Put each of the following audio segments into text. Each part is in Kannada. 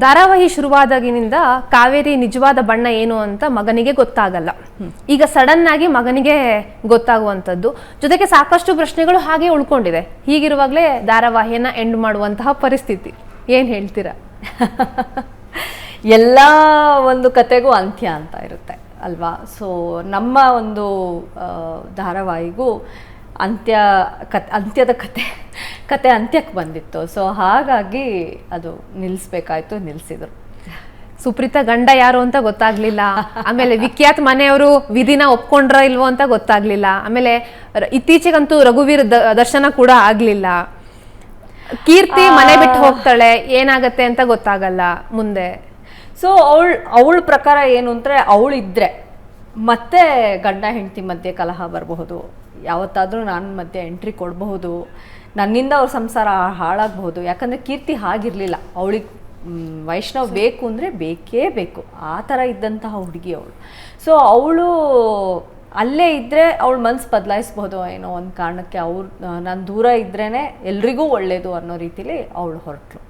ಧಾರಾವಾಹಿ ಶುರುವಾದಾಗಿನಿಂದ ಕಾವೇರಿ ನಿಜವಾದ ಬಣ್ಣ ಏನು ಅಂತ ಮಗನಿಗೆ ಗೊತ್ತಾಗಲ್ಲ. ಈಗ ಸಡನ್ ಆಗಿ ಮಗನಿಗೆ ಗೊತ್ತಾಗುವಂಥದ್ದು, ಜೊತೆಗೆ ಸಾಕಷ್ಟು ಪ್ರಶ್ನೆಗಳು ಹಾಗೆ ಉಳ್ಕೊಂಡಿದೆ. ಹೀಗಿರುವಾಗಲೇ ಧಾರಾವಾಹಿಯನ್ನ ಎಂಡ್ ಮಾಡುವಂತಹ ಪರಿಸ್ಥಿತಿ, ಏನ್ ಹೇಳ್ತೀರಾ? ಎಲ್ಲ ಒಂದು ಕತೆಗೂ ಅಂತ್ಯ ಅಂತ ಇರುತ್ತೆ ಅಲ್ವಾ? ಸೊ ನಮ್ಮ ಒಂದು ಧಾರಾವಾಹಿಗೂ ಅಂತ್ಯದ ಕತೆ ಅಂತ್ಯಕ್ಕೆ ಬಂದಿತ್ತು. ಸೊ ಹಾಗಾಗಿ ಅದು ನಿಲ್ಲಿಸ್ಬೇಕಾಯ್ತು, ನಿಲ್ಲಿಸಿದ್ರು. ಸುಪ್ರೀತಾ ಗಂಡ ಯಾರು ಅಂತ ಗೊತ್ತಾಗ್ಲಿಲ್ಲ. ಆಮೇಲೆ ವಿಖ್ಯಾತ್ ಮನೆಯವರು ವಿಧಿನ ಒಪ್ಕೊಂಡ್ರ ಇಲ್ವೋ ಅಂತ ಗೊತ್ತಾಗ್ಲಿಲ್ಲ. ಆಮೇಲೆ ಇತ್ತೀಚೆಗಂತೂ ರಘುವೀರ್ ದರ್ಶನ ಕೂಡ ಆಗ್ಲಿಲ್ಲ. ಕೀರ್ತಿ ಮನೆ ಬಿಟ್ಟು ಹೋಗ್ತಾಳೆ, ಏನಾಗತ್ತೆ ಅಂತ ಗೊತ್ತಾಗಲ್ಲ ಮುಂದೆ. ಸೊ ಅವಳ ಪ್ರಕಾರ ಏನು ಅಂದರೆ, ಅವಳಿದ್ರೆ ಮತ್ತೆ ಗಂಡ ಹೆಂಡತಿ ಮಧ್ಯೆ ಕಲಹ ಬರಬಹುದು, ಯಾವತ್ತಾದರೂ ನಾನು ಮಧ್ಯೆ ಎಂಟ್ರಿ ಕೊಡಬಹುದು, ನನ್ನಿಂದ ಅವ್ರ ಸಂಸಾರ ಹಾಳಾಗಬಹುದು. ಯಾಕಂದರೆ ಕೀರ್ತಿ ಹಾಗಿರಲಿಲ್ಲ. ಅವಳಿಗೆ ವೈಷ್ಣವ್ ಬೇಕು ಅಂದರೆ ಬೇಕೇ ಬೇಕು, ಆ ಥರ ಇದ್ದಂತಹ ಹುಡುಗಿ ಅವಳು. ಸೊ ಅವಳು ಅಲ್ಲೇ ಇದ್ದರೆ ಅವಳ ಮನಸ್ಸು ಬದಲಾಯಿಸ್ಬೋದು ಏನೋ ಒಂದು ಕಾರಣಕ್ಕೆ. ನಾನು ದೂರ ಇದ್ರೇ ಎಲ್ರಿಗೂ ಒಳ್ಳೆಯದು ಅನ್ನೋ ರೀತಿಲಿ ಅವಳು ಹೊರಟಳು.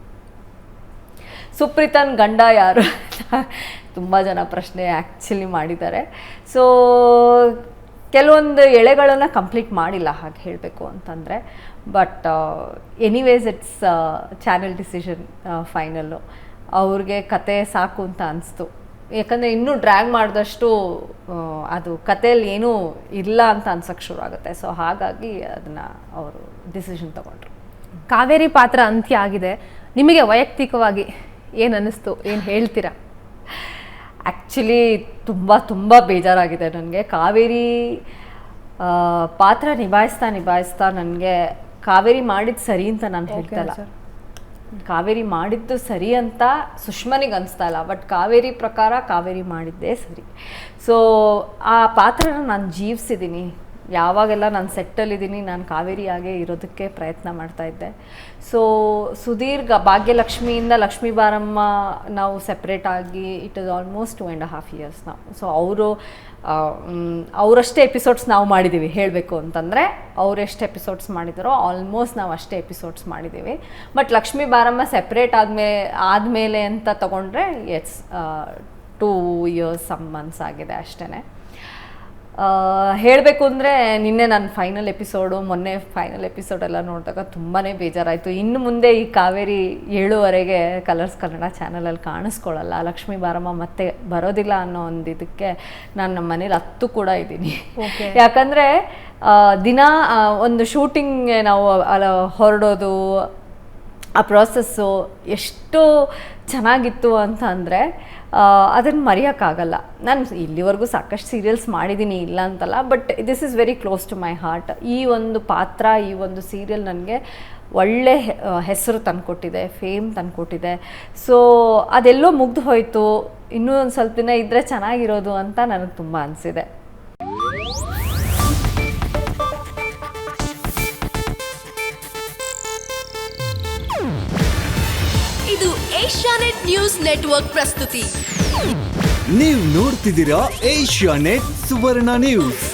ಸುಪ್ರೀತನ್ ಗಂಡ ಯಾರು ತುಂಬ ಜನ ಪ್ರಶ್ನೆ ಆ್ಯಕ್ಚುಲಿ ಮಾಡಿದ್ದಾರೆ. ಸೊ ಕೆಲವೊಂದು ಎಳೆಗಳನ್ನು ಕಂಪ್ಲೀಟ್ ಮಾಡಿಲ್ಲ ಹಾಗೆ ಹೇಳಬೇಕು ಅಂತಂದರೆ. But anyways it's channel decision final. ಅವ್ರಿಗೆ ಕತೆ ಸಾಕು ಅಂತ ಅನಿಸ್ತು. ಯಾಕಂದರೆ ಇನ್ನೂ ಡ್ರ್ಯಾಗ್ ಮಾಡಿದಷ್ಟು ಅದು ಕಥೆಯಲ್ಲಿ ಏನೂ ಇಲ್ಲ ಅಂತ ಅನ್ಸೋಕ್ಕೆ ಶುರು ಆಗುತ್ತೆ. ಸೊ ಹಾಗಾಗಿ ಅದನ್ನು ಅವರು ಡಿಸಿಷನ್ ತಗೊಂಡ್ರು. ಕಾವೇರಿ ಪಾತ್ರ ಅಂತ್ಯ ಆಗಿದೆ. ನಿಮಗೆ ವೈಯಕ್ತಿಕವಾಗಿ ಏನು ಅನ್ನಿಸ್ತು, ಏನು ಹೇಳ್ತೀರಾ? ಆ್ಯಕ್ಚುಲಿ ತುಂಬ ಬೇಜಾರಾಗಿದೆ ನನಗೆ. ಕಾವೇರಿ ಪಾತ್ರ ನಿಭಾಯಿಸ್ತಾ ನನಗೆ ಕಾವೇರಿ ಮಾಡಿದ್ದು ಸರಿ ಅಂತ ನಾನು ಹೇಳ್ತಲ್ಲ. ಕಾವೇರಿ ಮಾಡಿದ್ದು ಸರಿ ಅಂತ ಸುಷ್ಮನಿಗೆ ಅನಿಸ್ತಾ ಇಲ್ಲ. ಬಟ್ ಕಾವೇರಿ ಪ್ರಕಾರ ಕಾವೇರಿ ಮಾಡಿದ್ದೇ ಸರಿ. ಸೊ ಆ ಪಾತ್ರನ ನಾನು ಜೀವಿಸಿದ್ದೀನಿ. ಯಾವಾಗೆಲ್ಲ ನಾನು ಸೆಟ್ಟಲ್ಲಿದ್ದೀನಿ, ನಾನು ಕಾವೇರಿಯಾಗೆ ಇರೋದಕ್ಕೆ ಪ್ರಯತ್ನ ಮಾಡ್ತಾಯಿದ್ದೆ. ಸೊ ಸುದೀರ್ಘ ಭಾಗ್ಯಲಕ್ಷ್ಮಿಯಿಂದ ಲಕ್ಷ್ಮೀ ಬಾರಮ್ಮ ನಾವು ಸೆಪ್ರೇಟ್ ಆಗಿ ಇಟ್ ಇಸ್ ಆಲ್ಮೋಸ್ಟ್ 2.5 years ನಾವು. ಸೊ ಅವರಷ್ಟೇ ಎಪಿಸೋಡ್ಸ್ ನಾವು ಮಾಡಿದ್ದೀವಿ ಹೇಳಬೇಕು ಅಂತಂದರೆ. ಅವರೆಷ್ಟು ಎಪಿಸೋಡ್ಸ್ ಮಾಡಿದಾರೋ ಆಲ್ಮೋಸ್ಟ್ ನಾವು ಅಷ್ಟೇ ಎಪಿಸೋಡ್ಸ್ ಮಾಡಿದ್ದೀವಿ. ಬಟ್ ಲಕ್ಷ್ಮೀ ಬಾರಮ್ಮ ಸೆಪ್ರೇಟ್ ಆದಮೇಲೆ ಅಂತ ತಗೊಂಡ್ರೆ ಇಟ್ಸ್ 2 years some months ಆಗಿದೆ ಅಷ್ಟೇ. ಹೇಳಬೇಕು ಅಂದರೆ ನಿನ್ನೆ ನಾನು ಮೊನ್ನೆ ಫೈನಲ್ ಎಪಿಸೋಡೆಲ್ಲ ನೋಡಿದಾಗ ತುಂಬಾ ಬೇಜಾರಾಯಿತು. ಇನ್ನು ಮುಂದೆ ಈ ಕಾವೇರಿ 7ವರೆಗೆ ಕಲರ್ಸ್ ಕನ್ನಡ ಚಾನಲಲ್ಲಿ ಕಾಣಿಸ್ಕೊಳ್ಳಲ್ಲ, ಲಕ್ಷ್ಮೀ ಬಾರಮ್ಮ ಮತ್ತೆ ಬರೋದಿಲ್ಲ ಅನ್ನೋ ಒಂದು ಇದಕ್ಕೆ ನಾನು ನಮ್ಮ ಮನೇಲಿ 10 ಕೂಡ ಇದ್ದೀನಿ. ಯಾಕಂದರೆ ದಿನ ಒಂದು ಶೂಟಿಂಗ್ಗೆ ನಾವು ಹೊರಡೋದು, ಆ ಪ್ರಾಸೆಸ್ಸು ಎಷ್ಟು ಚೆನ್ನಾಗಿತ್ತು ಅಂತ ಅಂದರೆ ಅದನ್ನು ಮರೆಯೋಕ್ಕಾಗಲ್ಲ. ನಾನು ಇಲ್ಲಿವರೆಗೂ ಸಾಕಷ್ಟು ಸೀರಿಯಲ್ಸ್ ಮಾಡಿದ್ದೀನಿ, ಇಲ್ಲ ಅಂತಲ್ಲ. But this is very close to my heart. ಈ ಒಂದು ಪಾತ್ರ, ಈ ಒಂದು ಸೀರಿಯಲ್ ನನಗೆ ಒಳ್ಳೆ ಹೆಸರು ತಂದುಕೊಟ್ಟಿದೆ, ಫೇಮ್ ತಂದುಕೊಟ್ಟಿದೆ. ಸೊ ಅದೆಲ್ಲೋ ಮುಗ್ದು ಹೋಯಿತು, ಇನ್ನೂ ಒಂದು ಸ್ವಲ್ಪ ದಿನ ಇದ್ದರೆ ಚೆನ್ನಾಗಿರೋದು ಅಂತ ನನಗೆ ತುಂಬ ಅನಿಸಿದೆ. ಇದು ಏಷ್ಯಾನೆಟ್ ನ್ಯೂಸ್ ನೆಟ್ವರ್ಕ್ ಪ್ರಸ್ತುತಿ. ನೀವು ನೋಡ್ತಿದ್ದೀರಾ ಏಷ್ಯಾನೆಟ್ ಸುವರ್ಣ ನ್ಯೂಸ್.